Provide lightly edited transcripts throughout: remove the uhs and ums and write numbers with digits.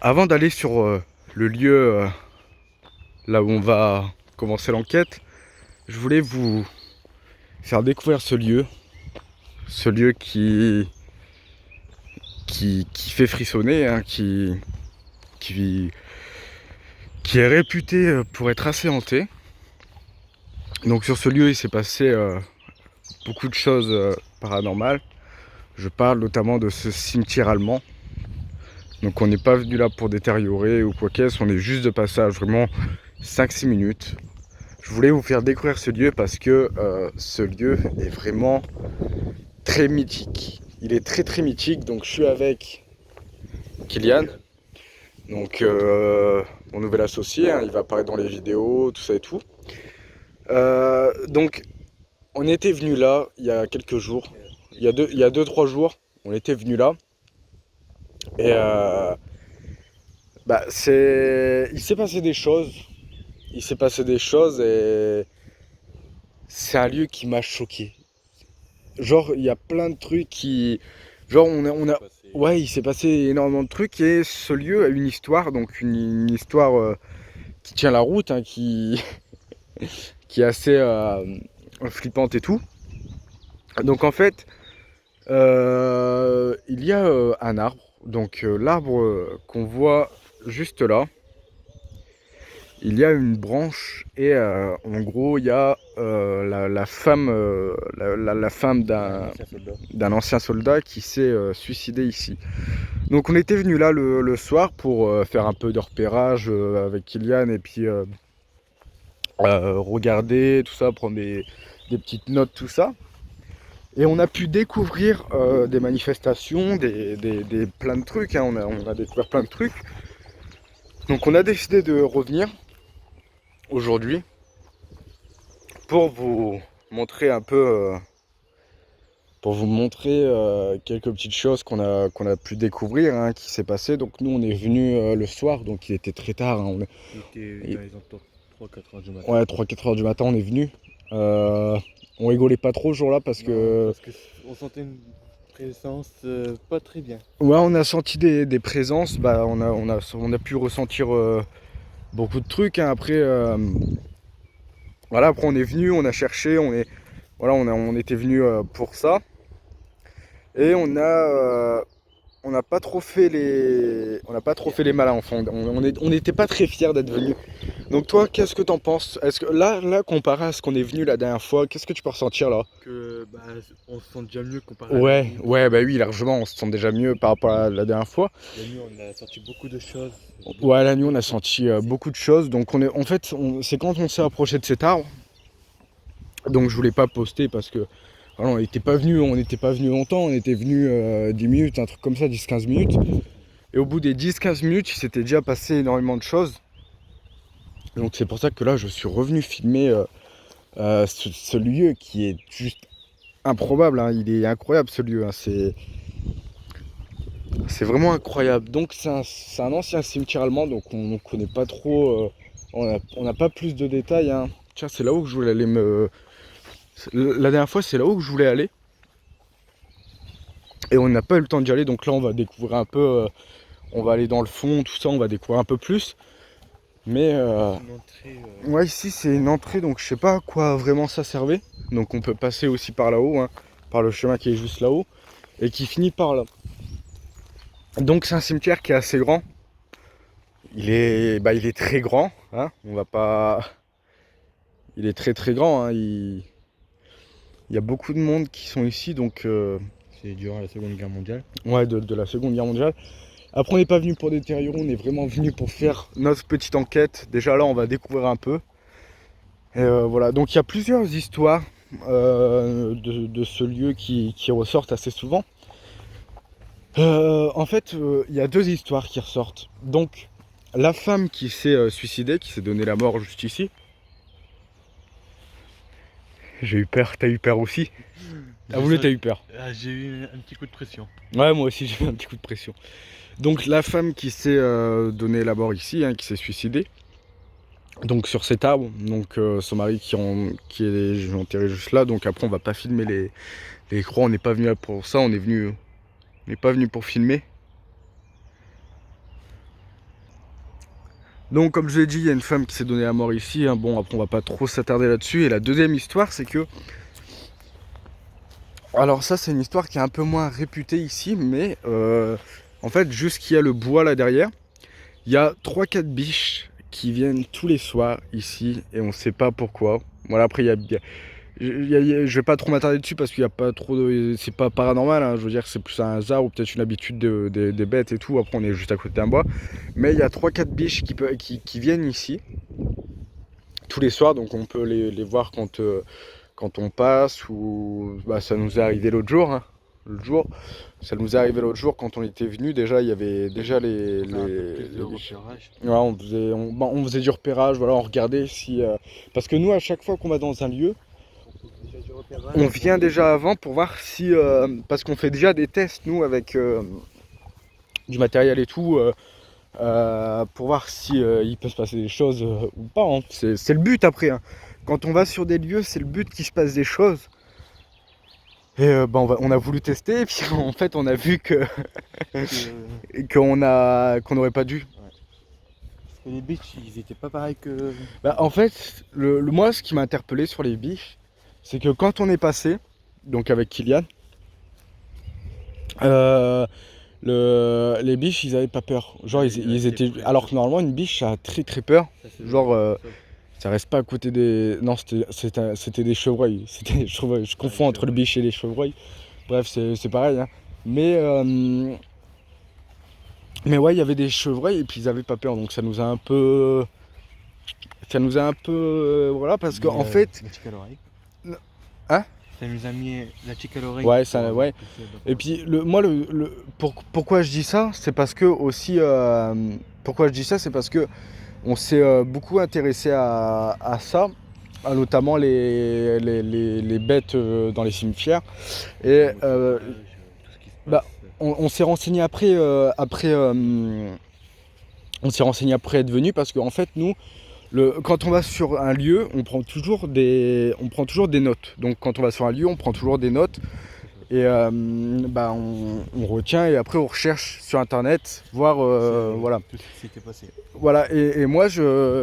Avant d'aller sur le lieu là où on va commencer l'enquête, je voulais vous faire découvrir ce lieu qui fait frissonner, hein, qui, qui est réputé pour être assez hanté. Donc sur ce lieu, il s'est passé beaucoup de choses paranormales. Je parle notamment de ce cimetière allemand. Donc on n'est pas venu là pour détériorer ou quoi qu'est-ce, on est juste de passage, vraiment 5-6 minutes. Je voulais vous faire découvrir ce lieu parce que ce lieu est vraiment très mythique. Il est très très mythique, donc je suis avec Kylian, donc mon nouvel associé, hein, il va apparaître dans les vidéos, tout ça et tout. Donc on était venu là il y a quelques jours, il y a 2-3 jours, on était venu là. Et il s'est passé des choses. Il s'est passé des choses et c'est un lieu qui m'a choqué. Genre, il y a plein de trucs qui. Genre, ouais, il s'est passé énormément de trucs et ce lieu a une histoire, donc une histoire qui tient la route, hein, qui est assez flippante et tout. Donc, en fait, il y a un arbre. Donc, l'arbre qu'on voit juste là, il y a une branche et en gros il y a la femme, la femme d'un ancien soldat qui s'est suicidé ici. Donc on était venu là le soir pour faire un peu de repérage avec Kylian et puis regarder tout ça, prendre des petites notes, tout ça. Et on a pu découvrir des manifestations, plein de trucs, hein. On a découvert plein de trucs. Donc on a décidé de revenir aujourd'hui pour vous montrer un peu, quelques petites choses qu'on a pu découvrir, hein, qui s'est passé. Donc nous on est venu le soir, donc il était très tard, hein. Il était dans les entours 3-4 heures du matin. Ouais, 3-4 heures du matin on est venu. On rigolait pas trop ce jour-là parce que... Parce qu'on sentait une présence pas très bien. Ouais, on a senti des présences, bah, on a pu ressentir beaucoup de trucs, hein. Après, voilà, après on est venu, on a cherché, voilà, on était venu pour ça. Et on n'a pas trop fait les malins, enfin, on n'était pas très fiers d'être venus. Donc toi, qu'est-ce que t'en penses? Est-ce que là, comparé à ce qu'on est venu la dernière fois, qu'est-ce que tu peux ressentir là? On se sent déjà mieux comparé à la Ouais, dernière ouais, fois. bah oui, largement, on se sent déjà mieux par rapport à la dernière fois. La nuit, on a senti beaucoup de choses. Ouais, la nuit, on a senti beaucoup de choses. Donc c'est quand on s'est approché de cet arbre. Donc je voulais pas poster parce que voilà, on n'était pas venu longtemps, on était venu 10 minutes, un truc comme ça, 10-15 minutes. Et au bout des 10-15 minutes, il s'était déjà passé énormément de choses. Donc c'est pour ça que là, je suis revenu filmer ce lieu qui est juste improbable, hein. Il est incroyable ce lieu, hein. C'est vraiment incroyable. Donc c'est un ancien cimetière allemand, donc on ne connaît pas trop, on n'a pas plus de détails, hein. Tiens, c'est là où je voulais aller La dernière fois, c'est là où je voulais aller. Et on n'a pas eu le temps d'y aller, donc là on va découvrir un peu, on va aller dans le fond, tout ça, on va découvrir un peu plus. Mais ouais, ici c'est une entrée, donc je sais pas à quoi vraiment ça servait. Donc on peut passer aussi par là-haut, hein, par le chemin qui est juste là-haut, et qui finit par là. Donc c'est un cimetière qui est assez grand. Il est très grand, hein. On va pas. Il est très très grand, hein. Il y a beaucoup de monde qui sont ici, donc c'est durant la Seconde Guerre mondiale. ouais, de la Seconde Guerre mondiale. Après, on n'est pas venu pour détériorer, on est vraiment venu pour faire notre petite enquête. Déjà là, on va découvrir un peu. Et voilà, donc il y a plusieurs histoires de ce lieu qui ressortent assez souvent. En fait, il y a deux histoires qui ressortent. Donc, la femme qui s'est suicidée, qui s'est donné la mort juste ici. J'ai eu peur, t'as eu peur aussi? T'as voulu, t'as eu peur? J'ai eu un petit coup de pression. Ouais, moi aussi j'ai eu un petit coup de pression. Donc la femme qui s'est donné la mort ici, hein, qui s'est suicidée, donc sur cet arbre, donc son mari qui est enterré juste là, donc après on va pas filmer les croix, on n'est pas venu là pour ça, on n'est pas venu pour filmer. Donc comme je l'ai dit, il y a une femme qui s'est donnée la mort ici, hein. Bon après on va pas trop s'attarder là-dessus. Et la deuxième histoire c'est que... Alors ça c'est une histoire qui est un peu moins réputée ici, mais en fait juste qu'il y a le bois là derrière, il y a 3-4 biches qui viennent tous les soirs ici et on sait pas pourquoi. Voilà, après je vais pas trop m'attarder dessus parce qu'il y a pas trop de... C'est pas paranormal, hein. Je veux dire que c'est plus un hasard ou peut-être une habitude des bêtes et tout. Après on est juste à côté d'un bois. Mais il y a 3-4 biches qui viennent ici tous les soirs, donc on peut les voir quand on passe, ou bah, ça nous est arrivé l'autre jour, hein. L'autre jour, ça nous est arrivé l'autre jour quand on était venu. Déjà, il y avait déjà les biches. Ouais, on faisait du repérage, voilà, on regardait si. Parce que nous, à chaque fois qu'on va dans un lieu, on vient déjà avant pour voir si. Parce qu'on fait déjà des tests, nous, avec du matériel et tout. Pour voir si il peut se passer des choses ou pas, hein. C'est le but après, hein. Quand on va sur des lieux, c'est le but qu'il se passe des choses. Et bah on a voulu tester et puis en fait on a vu que qu'on n'aurait pas dû. Parce que les biches, ils étaient pas pareils que... Bah, en fait, moi ce qui m'a interpellé sur les biches, c'est que quand on est passé, donc avec Kylian, les biches ils avaient pas peur. Genre ils étaient. Alors que normalement une biche ça a très très peur. Genre ça reste pas à côté des. Non, c'était des chevreuils. C'était des chevreuils. Je confonds entre le biche et les chevreuils. Bref, c'est pareil, hein. Mais ouais, il y avait des chevreuils et puis ils avaient pas peur. Donc ça nous a un peu. Ça nous a un peu. Voilà, parce qu'en fait. La chic à l'oreille. Hein? Ça nous a mis la chic à l'oreille. Ouais, ça, ouais. Et puis moi, pourquoi je dis ça, c'est parce que aussi. Pourquoi je dis ça, c'est parce que on s'est beaucoup intéressé à ça, notamment les bêtes dans les cimetières. Et bah, on s'est renseigné après, on s'est renseigné après être venu parce qu'en fait nous, quand on va sur un lieu, on prend toujours des notes. Donc quand on va sur un lieu, on prend toujours des notes. Et bah, on retient et après on recherche sur internet, voir voilà. Tout ce qui s'était passé. Voilà, et moi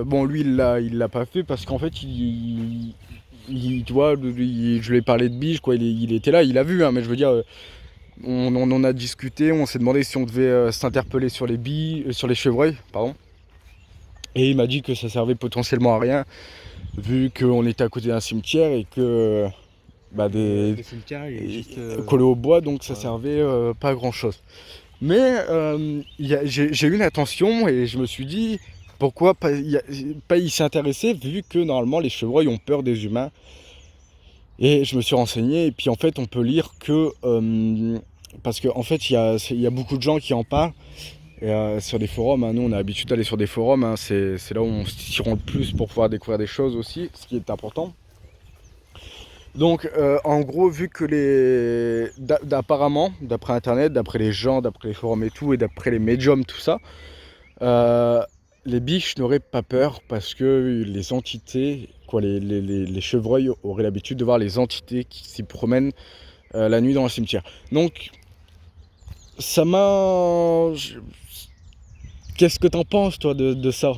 bon lui il l'a pas fait parce qu'en fait tu vois, je lui ai parlé de biche quoi, il était là, il a vu, hein, mais je veux dire, on en a discuté, on s'est demandé si on devait s'interpeller sur les sur les chevreuils, pardon. Et il m'a dit que ça servait potentiellement à rien, vu qu'on était à côté d'un cimetière et que bah, Le cimetière, il est juste... collé au bois, donc ça servait pas à grand chose. Mais j'ai eu une attention et je me suis dit pourquoi pas y s'y intéresser, vu que normalement les chevreuils ont peur des humains. Et je me suis renseigné et puis en fait on peut lire que parce qu'en fait il y a beaucoup de gens qui en parlent et, sur des forums, hein. Nous on a l'habitude d'aller sur des forums, hein. C'est là où on se tire le plus pour pouvoir découvrir des choses aussi, ce qui est important. Donc en gros, vu que apparemment, d'après internet, d'après les gens, d'après les forums et tout, et d'après les médiums, tout ça, les biches n'auraient pas peur parce que les entités, quoi, les chevreuils auraient l'habitude de voir les entités qui s'y promènent la nuit dans le cimetière. Donc ça m'a... Qu'est-ce que t'en penses toi de ça?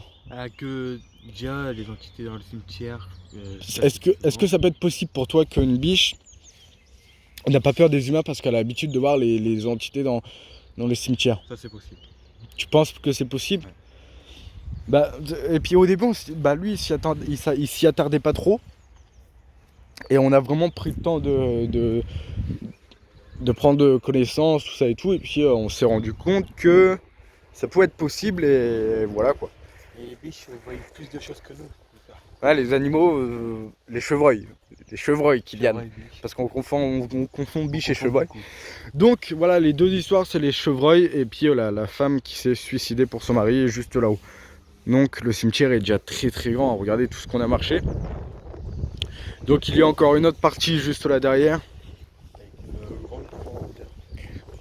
que déjà les entités dans le cimetière... Est-ce que ça peut être possible pour toi qu'une biche n'a pas peur des humains parce qu'elle a l'habitude de voir les entités dans les cimetières? Ça c'est possible. Tu penses que c'est possible? Ouais. Bah, et puis au début, lui il s'y attardait pas trop. Et on a vraiment pris le temps de prendre connaissance, tout ça et tout. Et puis on s'est rendu compte que ça pouvait être possible et voilà quoi. Et les biches voient plus de choses que nous. Ouais, les animaux, les chevreuils Kylian. Parce qu'on confond biche et chevreuil. Donc voilà, les deux histoires, c'est les chevreuils et puis la femme qui s'est suicidée pour son mari juste là-haut. Donc le cimetière est déjà très très grand, regardez tout ce qu'on a marché. Donc il y a encore une autre partie juste là derrière.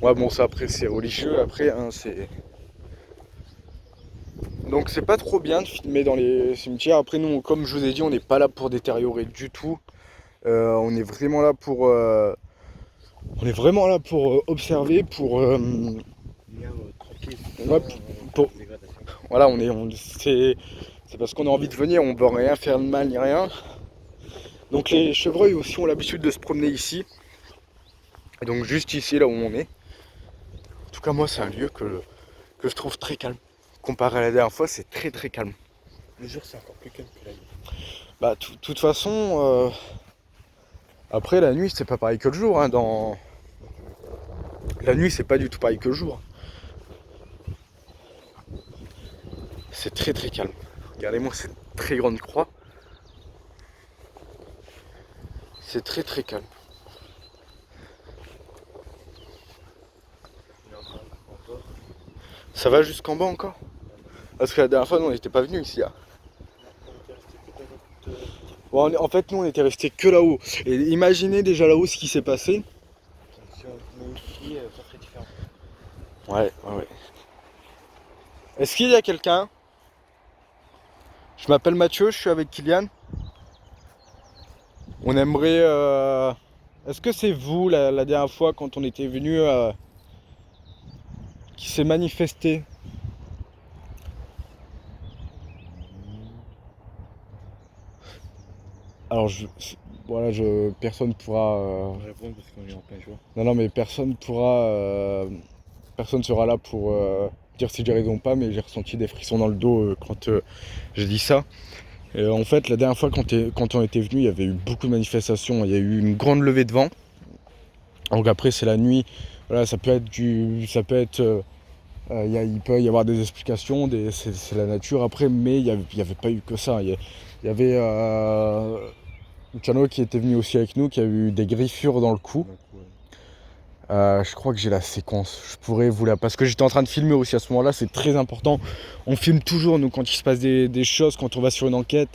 Ouais bon ça après c'est religieux, après hein, c'est... Donc c'est pas trop bien de filmer dans les cimetières. Après nous, comme je vous ai dit, on n'est pas là pour détériorer du tout. On est vraiment là pour observer, pour tranquille. ouais, Voilà, c'est parce qu'on a envie de venir, on veut rien faire de mal ni rien. Donc les chevreuils aussi ont l'habitude de se promener ici. Et donc juste ici, là où on est. En tout cas, moi, c'est un lieu que je trouve très calme. Comparé à la dernière fois, c'est très très calme. Le jour, c'est encore plus calme que la nuit. Bah, de toute façon, après, la nuit, c'est pas pareil que le jour. Hein, La nuit, c'est pas du tout pareil que le jour. C'est très très calme. Regardez-moi cette très grande croix. C'est très très calme. Ça va jusqu'en bas encore? Parce que la dernière fois, nous, on n'était pas venus ici. Là. Bon, en fait, nous, on était restés que là-haut. Et imaginez déjà là-haut ce qui s'est passé. Si on est ici, ça serait différent. Ouais. Est-ce qu'il y a quelqu'un? Je m'appelle Mathieu, je suis avec Kylian. On aimerait... Est-ce que c'est vous, la dernière fois, quand on était venu, qui s'est manifesté? Alors, voilà, personne pourra... On va répondre parce qu'on est en plein jour. Non, mais personne sera là pour dire si j'ai raison ou pas, mais j'ai ressenti des frissons dans le dos quand j'ai dit ça. Et en fait, la dernière fois, quand on était venu, il y avait eu beaucoup de manifestations. Il y a eu une grande levée de vent. Donc après, c'est la nuit. Voilà, ça peut être il peut y avoir des explications, c'est la nature après, mais il n'y avait pas eu que ça. Il y avait Luciano qui était venu aussi avec nous, qui a eu des griffures dans le cou. Donc, ouais. Je crois que j'ai la séquence, je pourrais vous la... Parce que j'étais en train de filmer aussi à ce moment-là, c'est très important. On filme toujours, nous, quand il se passe des choses, quand on va sur une enquête,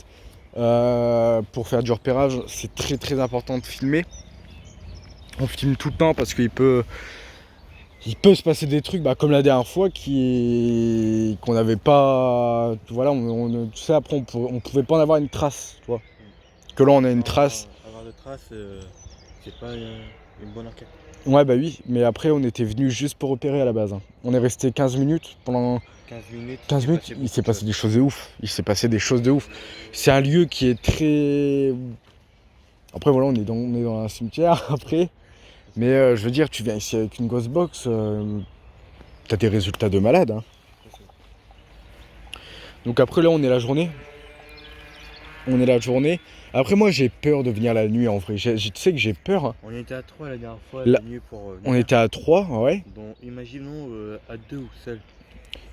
pour faire du repérage, c'est très très important de filmer. On filme tout le temps parce qu'il peut se passer des trucs, comme la dernière fois, qu'on n'avait pas... Voilà, tu sais, après, on pouvait pas en avoir une trace, tu vois. Que là, on a une trace. Avoir de traces, c'est pas une bonne enquête. Ouais, bah oui, mais après, on était venu juste pour opérer à la base. Hein. On est resté 15 minutes. Pendant 15 minutes, il s'est passé des choses de ouf. Il s'est passé des choses de ouf. C'est un lieu qui est très... Après, voilà, on est dans un cimetière, après. Mais je veux dire, tu viens ici avec une ghost box, t'as des résultats de malade. Hein. Donc après, là, on est la journée. Après, moi, j'ai peur de venir la nuit, en vrai. Tu sais que j'ai peur. Hein. On était à 3 la dernière fois, La la nuit pour venir. On était à 3, ouais. Donc, imaginons à 2 ou seul.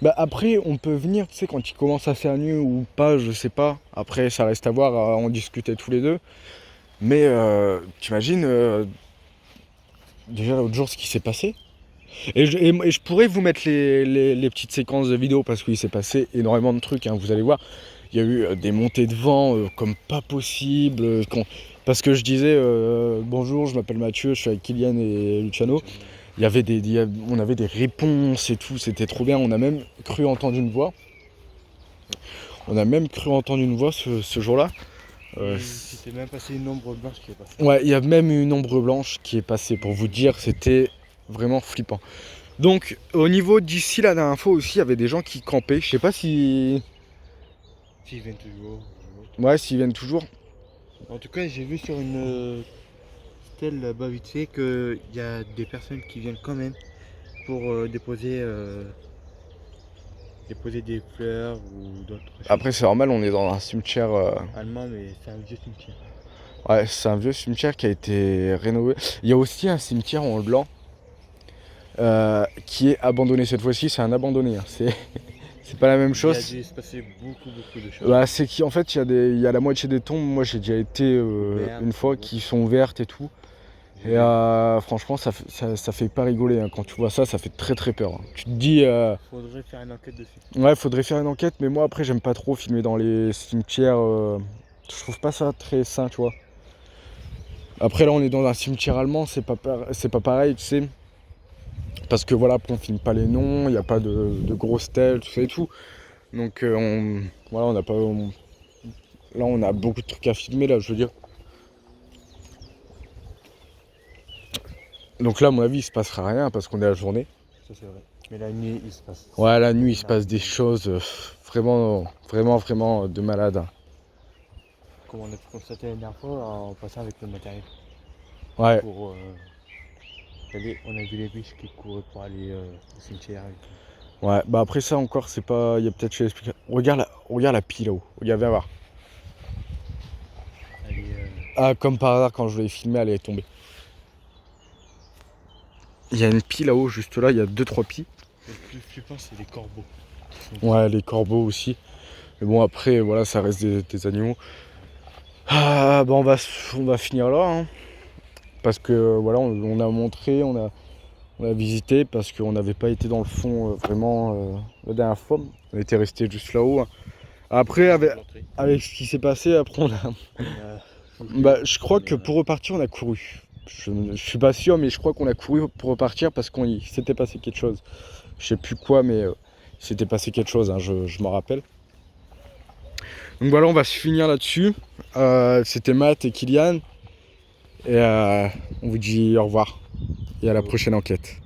Bah après, on peut venir, tu sais, quand il commence à faire nuit ou pas, je sais pas. Après, ça reste à voir, on discutait tous les deux. Mais t'imagines, déjà l'autre jour, ce qui s'est passé. Et je pourrais vous mettre les petites séquences de vidéos parce qu'il s'est passé énormément de trucs, hein, vous allez voir. Il y a eu des montées de vent comme pas possible. Parce que je disais bonjour, je m'appelle Mathieu, je suis avec Kylian et Luciano. On avait des réponses et tout, c'était trop bien. On a même cru entendre une voix. Ce jour-là. C'était même passé une ombre blanche qui est passée. Ouais, il y a même une ombre blanche qui est passée. Pour vous dire, c'était vraiment flippant. Donc, au niveau d'ici, la dernière fois aussi, il y avait des gens qui campaient. Je sais pas si... S'ils viennent toujours. Ouais, s'ils viennent toujours. En tout cas, j'ai vu sur une stèle là-bas vite fait qu'il y a des personnes qui viennent quand même pour déposer des fleurs ou d'autres choses. Après, c'est normal, on est dans un cimetière... Allemand, mais c'est un vieux cimetière. Ouais, c'est un vieux cimetière qui a été rénové. Il y a aussi un cimetière en blanc qui est abandonné. Cette fois-ci, c'est un abandonné. Hein. C'est pas la même chose. Il a dû se passer beaucoup de choses. Bah, c'est qu'en fait, il y a la moitié des tombes. Moi, j'ai déjà été une fois qui sont ouvertes et tout. Et franchement, ça fait pas rigoler. Hein. Quand tu vois ça, ça fait très très peur. Hein. Tu te dis. Faudrait faire une enquête dessus. Ouais, faudrait faire une enquête. Mais moi, après, j'aime pas trop filmer dans les cimetières. Je trouve pas ça très sain, tu vois. Après, là, on est dans un cimetière allemand. C'est pas pareil, tu sais. Parce que voilà, on filme pas les noms. Il n'y a pas de grosses stèles, tout ça et tout. Donc, voilà, on n'a pas. Là, on a beaucoup de trucs à filmer, là, je veux dire. Donc là, à mon avis, il se passera rien parce qu'on est à la journée. Ça, c'est vrai. Mais la nuit, il se passe. Ouais, la nuit, il se passe des choses vraiment de malade. Comme on a pu constater la dernière fois en passant avec le matériel. Ouais, Pour, on a vu les biches qui couraient pour aller au cimetière. Et tout. ouais. Bah après ça encore, c'est pas. Il y a peut-être chez l'explication. Regarde la pile là-haut. Regarde, viens voir. Aller, Ah, comme par hasard, quand je l'ai filmé, elle est tombée. Il y a une pile là-haut, juste là, il y a 2-3 pies. le plus flippant, c'est les corbeaux. Ouais, les corbeaux aussi. Mais bon, après, voilà, ça reste des animaux. Ah, bah on va finir là, hein. Parce que voilà, on a montré, on a visité, parce qu'on n'avait pas été dans le fond vraiment la dernière fois. On était resté juste là-haut, hein. Après, avec ce qui s'est passé, après, bah, je crois que pour repartir, on a couru. Je suis pas sûr, mais je crois qu'on a couru pour repartir parce qu'il s'était passé quelque chose. Je sais plus quoi, mais il s'était passé quelque chose, hein, je m'en rappelle. Donc voilà, on va se finir là-dessus. C'était Matt et Kylian. Et on vous dit au revoir. Et à la prochaine enquête.